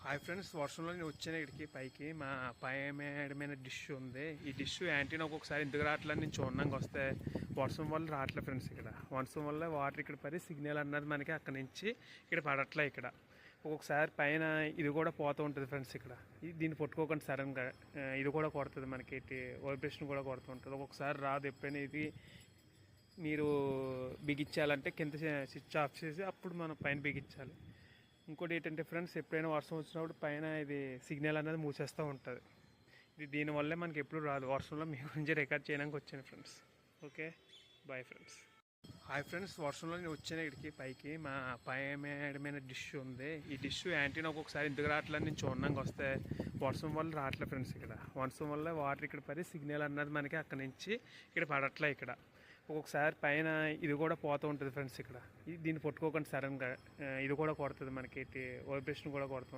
Hi friends, వర్షంలో నేను వచ్చాను ఇక్కడికి పైకి. మా పై మేడమైన డిష్ ఉంది. ఈ డిష్ యాంటీనా ఒక్కొక్కసారి ఎందుకు రావట్లేదు నేను చూడడానికి వస్తే వర్షం వల్ల రావట్లేదు ఫ్రెండ్స్. ఇక్కడ వర్షం వల్ల వాటర్ ఇక్కడ పడి సిగ్నల్ అన్నది మనకి అక్కడి నుంచి ఇక్కడ పడట్లే. ఇక్కడ ఒక్కొక్కసారి పైన ఇది కూడా పోతూ ఉంటుంది ఫ్రెండ్స్. ఇక్కడ దీన్ని పట్టుకోకుండా సడన్గా ఇది కూడా కొడుతుంది మనకి, వైబ్రేషన్ కూడా కొడుతూ ఉంటుంది. ఒక్కొక్కసారి రాదు. ఎప్పుడైనా ఇది మీరు బిగించాలంటే కింద స్విచ్ ఆఫ్ చేసి అప్పుడు మనం పైన బిగించాలి. ఇంకోటి ఏంటంటే ఫ్రెండ్స్, ఎప్పుడైనా వర్షం వచ్చినప్పుడు పైన ఇది సిగ్నల్ అనేది మూసేస్తూ ఉంటుంది. ఇది దీనివల్లే మనకి ఎప్పుడు రాదు. వర్షంలో మీ గురించి రికార్డ్ చేయడానికి వచ్చాను friends. Okay, bye friends. Hi friends, వర్షంలో నేను వచ్చాను ఇక్కడికి పైకి. మా పై మేడమైన డిష్ ఉంది. ఈ డిష్ యాంటీనా ఒక్కొక్కసారి ఎందుకు రావట్లేదు నేను చూడడానికి వస్తే వర్షం వల్ల రావట్లేదు ఫ్రెండ్స్. ఇక్కడ వర్షం వల్ల వాటర్ ఇక్కడ పడి సిగ్నల్ అన్నది మనకి అక్కడి నుంచి ఇక్కడ పడట్లే. ఇక్కడ ఒక్కొక్కసారి పైన ఇది కూడా పోతూ ఉంటుంది ఫ్రెండ్స్. ఇక్కడ దీన్ని పట్టుకోకుండా సడన్గా ఇది కూడా కొడుతుంది మనకి, వైబ్రేషన్ కూడా కొడుతుంది.